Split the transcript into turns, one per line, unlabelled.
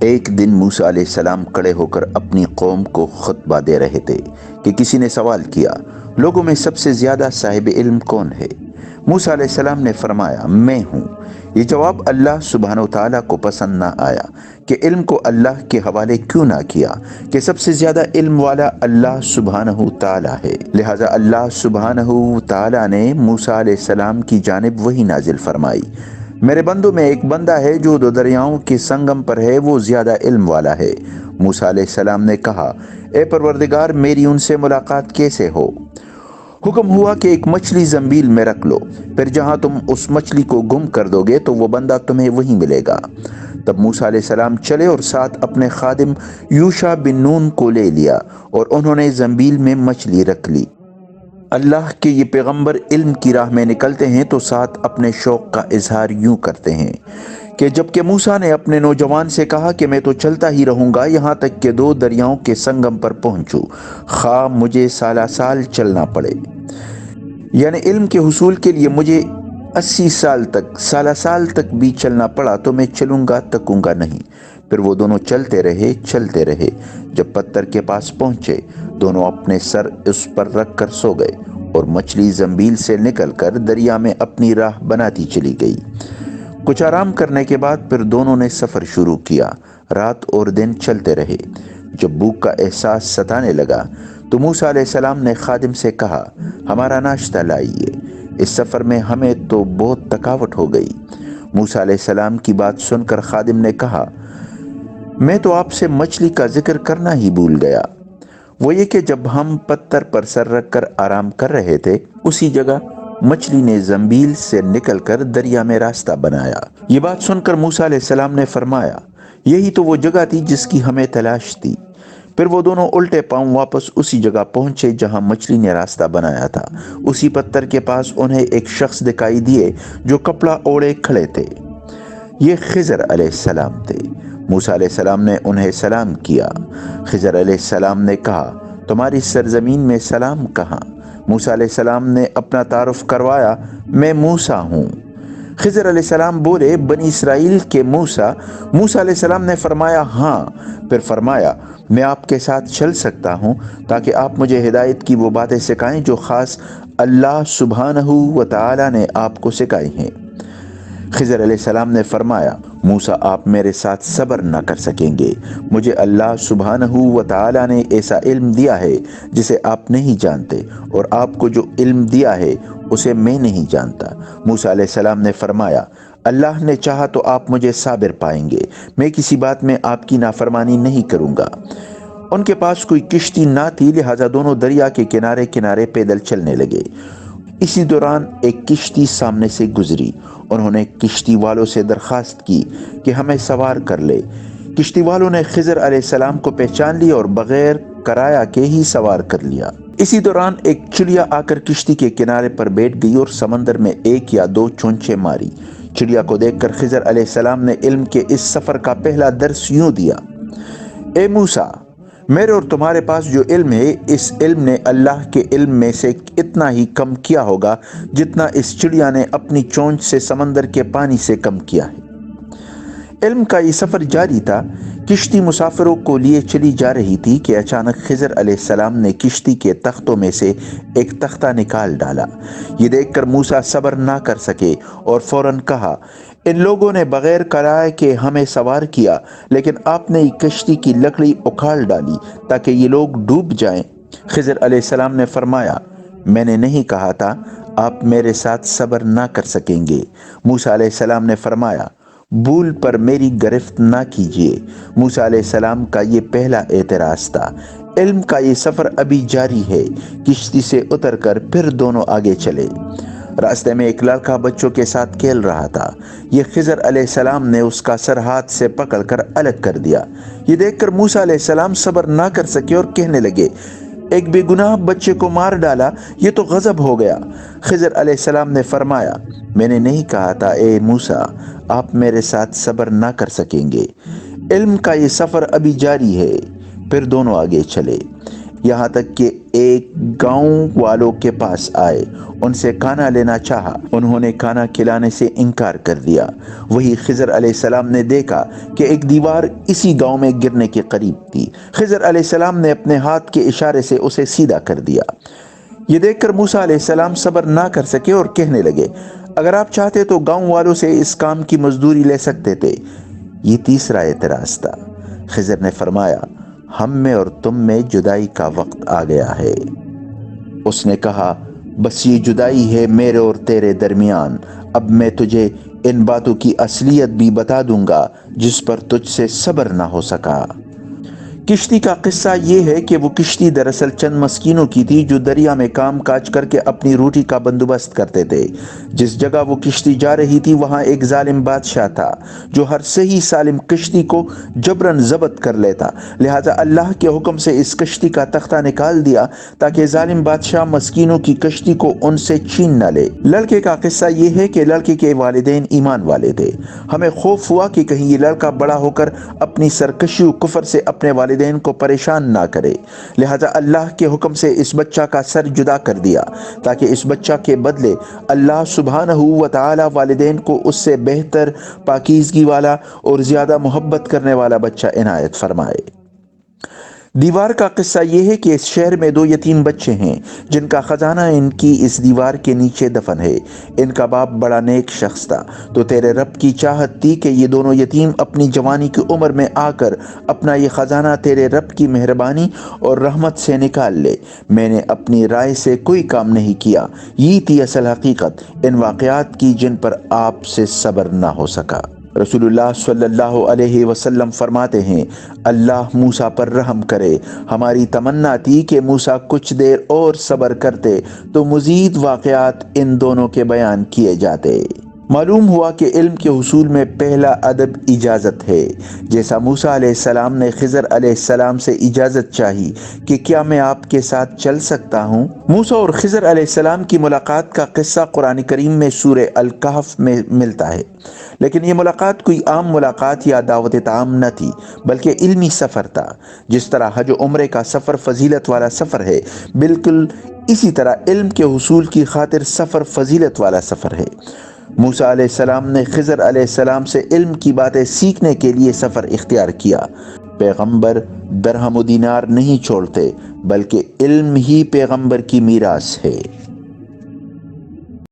ایک دن موسیٰ علیہ السلام کھڑے ہو کر اپنی قوم کو خطبہ دے رہے تھے کہ کسی نے سوال کیا، لوگوں میں سب سے زیادہ صاحب علم کون ہے؟ موسیٰ علیہ السلام نے فرمایا، میں ہوں۔ یہ جواب اللہ سبحانہ و تعالیٰ کو پسند نہ آیا کہ علم کو اللہ کے حوالے کیوں نہ کیا، کہ سب سے زیادہ علم والا اللہ سبحانہ و تعالیٰ ہے۔ لہٰذا اللہ سبحانہ و تعالیٰ نے موسیٰ علیہ السلام کی جانب وحی نازل فرمائی، میرے بندوں میں ایک بندہ ہے جو دو دریاؤں کے سنگم پر ہے، وہ زیادہ علم والا ہے۔ موسیٰ علیہ السلام نے کہا، اے پروردگار، میری ان سے ملاقات کیسے ہو؟ حکم ہوا کہ ایک مچھلی زنبیل میں رکھ لو، پھر جہاں تم اس مچھلی کو گم کر دو گے تو وہ بندہ تمہیں وہیں ملے گا۔ تب موسیٰ علیہ السلام چلے اور ساتھ اپنے خادم یوشع بن نون کو لے لیا، اور انہوں نے زنبیل میں مچھلی رکھ لی۔ اللہ کے یہ پیغمبر علم کی راہ میں نکلتے ہیں تو ساتھ اپنے شوق کا اظہار یوں کرتے ہیں کہ جب کہ موسیٰ نے اپنے نوجوان سے کہا کہ میں تو چلتا ہی رہوں گا یہاں تک کہ دو دریاؤں کے سنگم پر پہنچوں، خواہ مجھے سالہ سال چلنا پڑے، یعنی علم کے حصول کے لیے مجھے 80 سال تک، سالہ سال تک بھی چلنا پڑا تو میں چلوں گا، تکوں گا نہیں۔ پھر وہ دونوں چلتے رہے، جب پتھر کے پاس پہنچے، دونوں اپنے سر اس پر رکھ کر سو گئے، اور مچھلی زنبیل سے نکل کر دریا میں اپنی راہ بناتی چلی گئی۔ کچھ آرام کرنے کے بعد پھر دونوں نے سفر شروع کیا، رات اور دن چلتے رہے۔ جب بھوک کا احساس ستانے لگا تو موسیٰ علیہ السلام نے خادم سے کہا، ہمارا ناشتہ لائیے، اس سفر میں ہمیں تو بہت تھکاوٹ ہو گئی۔ موسیٰ علیہ السلام کی بات سن کر خادم نے کہا، میں تو آپ سے مچھلی کا ذکر کرنا ہی بھول گیا، وہ یہ کہ جب ہم پتھر پر سر رکھ کر آرام کر رہے تھے، اسی جگہ مچھلی نے زنبیل سے نکل کر دریا میں راستہ بنایا۔ یہ بات سن کر موسیٰ علیہ السلام نے فرمایا، یہی تو وہ جگہ تھی جس کی ہمیں تلاش تھی۔ پھر وہ دونوں الٹے پاؤں واپس اسی جگہ پہنچے جہاں مچھلی نے راستہ بنایا تھا۔ اسی پتھر کے پاس انہیں ایک شخص دکھائی دیے جو کپڑا اوڑھے کھڑے تھے۔ یہ خضر علیہ السلام تھے۔ موسیٰ علیہ السلام نے انہیں سلام کیا۔ خضر علیہ السلام نے کہا، تمہاری سرزمین میں سلام کہاں؟ موسیٰ علیہ السلام نے اپنا تعارف کروایا، میں موسیٰ ہوں۔ خضر علیہ السلام بولے، بنی اسرائیل کے موسیٰ؟ موسیٰ علیہ السلام نے فرمایا، ہاں۔ پھر فرمایا، میں آپ کے ساتھ چل سکتا ہوں تاکہ آپ مجھے ہدایت کی وہ باتیں سکھائیں جو خاص اللہ سبحانہ و تعالیٰ نے آپ کو سکھائی ہیں۔ خضر علیہ السلام نے فرمایا، موسیٰ آپ میرے ساتھ صبر نہ کر سکیں گے، مجھے اللہ سبحانہ و تعالیٰ نے ایسا علم دیا ہے جسے آپ نہیں جانتے، اور آپ کو جو علم دیا ہے اسے میں نہیں جانتا۔ موسیٰ علیہ السلام نے فرمایا، اللہ نے چاہا تو آپ مجھے صابر پائیں گے، میں کسی بات میں آپ کی نافرمانی نہیں کروں گا۔ ان کے پاس کوئی کشتی نہ تھی، لہٰذا دونوں دریا کے کنارے کنارے پیدل چلنے لگے۔ اسی دوران ایک کشتی سامنے سے گزری۔ انہوں نے کشتی والوں سے درخواست کی کہ ہمیں سوار کر لے۔ کشتی والوں نے خضر علیہ السلام کو پہچان لیا اور بغیر کرایہ کے ہی سوار کر لیا۔ اسی دوران ایک چڑیا آ کر کشتی کے کنارے پر بیٹھ گئی اور سمندر میں ایک یا دو چونچیں ماری۔ چڑیا کو دیکھ کر خضر علیہ السلام نے علم کے اس سفر کا پہلا درس یوں دیا، اے موسیٰ، میرے اور تمہارے پاس جو علم ہے، اس علم نے اللہ کے علم میں سے اتنا ہی کم کیا ہوگا جتنا اس چڑیا نے اپنی چونچ سے سمندر کے پانی سے کم کیا ہے۔ علم کا یہ سفر جاری تھا۔ کشتی مسافروں کو لیے چلی جا رہی تھی کہ اچانک خضر علیہ السلام نے کشتی کے تختوں میں سے ایک تختہ نکال ڈالا۔ یہ دیکھ کر موسیٰ صبر نہ کر سکے اور فوراً کہا، ان لوگوں نے بغیر کرائے کے ہمیں سوار کیا، لیکن آپ نے کشتی کی لکڑی اکھاڑ ڈالی تاکہ یہ لوگ ڈوب جائیں۔ خضر علیہ السلام نے فرمایا، میں نے نہیں کہا تھا آپ میرے ساتھ صبر نہ کر سکیں گے؟ موسیٰ علیہ السلام نے فرمایا، بھول پر میری گرفت نہ کیجیے۔ موسیٰ علیہ السلام کا یہ پہلا اعتراض تھا۔ علم کا یہ سفر ابھی جاری ہے۔ کشتی سے اتر کر پھر دونوں آگے چلے۔ راستے میں ایک لڑکا بچوں کے ساتھ کھیل رہا تھا۔ یہ خضر علیہ السلام نے اس کا سر ہاتھ سے پکڑ کر الگ کر دیا۔ یہ دیکھ کر موسیٰ علیہ السلام صبر نہ کر سکے اور کہنے لگے، ایک بے گناہ بچے کو مار ڈالا، یہ تو غضب ہو گیا۔ خضر علیہ السلام نے فرمایا، میں نے نہیں کہا تھا اے موسیٰ آپ میرے ساتھ صبر نہ کر سکیں گے؟ علم کا یہ سفر ابھی جاری ہے۔ پھر دونوں آگے چلے۔ یہاں تک کہ ایک گاؤں والوں کے پاس آئے، ان سے کھانا لینا چاہا، انہوں نے کھانا کھلانے سے انکار کر دیا۔ وہی خضر علیہ السلام نے دیکھا کہ ایک دیوار اسی گاؤں میں گرنے کے قریب تھی۔ خضر علیہ السلام نے اپنے ہاتھ کے اشارے سے اسے سیدھا کر دیا۔ یہ دیکھ کر موسیٰ علیہ السلام صبر نہ کر سکے اور کہنے لگے، اگر آپ چاہتے تو گاؤں والوں سے اس کام کی مزدوری لے سکتے تھے۔ یہ تیسرا اعتراض تھا۔ خضر نے فرمایا، ہم میں اور تم میں جدائی کا وقت آ گیا ہے۔ اس نے کہا، بس یہ جدائی ہے میرے اور تیرے درمیان۔ اب میں تجھے ان باتوں کی اصلیت بھی بتا دوں گا جس پر تجھ سے صبر نہ ہو سکا۔ کشتی کا قصہ یہ ہے کہ وہ کشتی دراصل چند مسکینوں کی تھی جو دریا میں کام کاج کر کے اپنی روٹی کا بندوبست کرتے تھے۔ جس جگہ وہ کشتی جا رہی تھی وہاں ایک ظالم بادشاہ تھا جو ہر صحیح سالم کشتی کو جبراً ضبط کر لیتا، لہٰذا اللہ کے حکم سے اس کشتی کا تختہ نکال دیا تاکہ ظالم بادشاہ مسکینوں کی کشتی کو ان سے چھین نہ لے۔ لڑکے کا قصہ یہ ہے کہ لڑکے کے والدین ایمان والے تھے۔ ہمیں خوف ہوا کہ کہیں یہ لڑکا بڑا ہو کر اپنی سرکشی و کفر سے اپنے والدین کو پریشان نہ کرے، لہذا اللہ کے حکم سے اس بچہ کا سر جدا کر دیا تاکہ اس بچہ کے بدلے اللہ سبحانہ و تعالی والدین کو اس سے بہتر، پاکیزگی والا اور زیادہ محبت کرنے والا بچہ عنایت فرمائے۔ دیوار کا قصہ یہ ہے کہ اس شہر میں دو یتیم بچے ہیں جن کا خزانہ ان کی اس دیوار کے نیچے دفن ہے۔ ان کا باپ بڑا نیک شخص تھا، تو تیرے رب کی چاہت تھی کہ یہ دونوں یتیم اپنی جوانی کی عمر میں آ کر اپنا یہ خزانہ تیرے رب کی مہربانی اور رحمت سے نکال لے۔ میں نے اپنی رائے سے کوئی کام نہیں کیا۔ یہ تھی اصل حقیقت ان واقعات کی جن پر آپ سے صبر نہ ہو سکا۔ رسول اللہ صلی اللہ علیہ وسلم فرماتے ہیں، اللہ موسیٰ پر رحم کرے۔ ہماری تمنا تھی کہ موسیٰ کچھ دیر اور صبر کرتے تو مزید واقعات ان دونوں کے بیان کیے جاتے۔ معلوم ہوا کہ علم کے حصول میں پہلا ادب اجازت ہے۔ جیسا موسیٰ علیہ السلام نے خضر علیہ السلام سے اجازت چاہی کہ کیا میں آپ کے ساتھ چل سکتا ہوں؟ موسیٰ اور خضر علیہ السلام کی ملاقات کا قصہ قرآن کریم میں سورہ الکہف میں ملتا ہے، لیکن یہ ملاقات کوئی عام ملاقات یا دعوت طعام نہ تھی بلکہ علمی سفر تھا۔ جس طرح حج و عمرے کا سفر فضیلت والا سفر ہے، بالکل اسی طرح علم کے حصول کی خاطر سفر فضیلت والا سفر ہے۔ موسیٰ علیہ السلام نے خضر علیہ السلام سے علم کی باتیں سیکھنے کے لیے سفر اختیار کیا۔ پیغمبر درہم و دینار نہیں چھوڑتے بلکہ علم ہی پیغمبر کی میراث ہے۔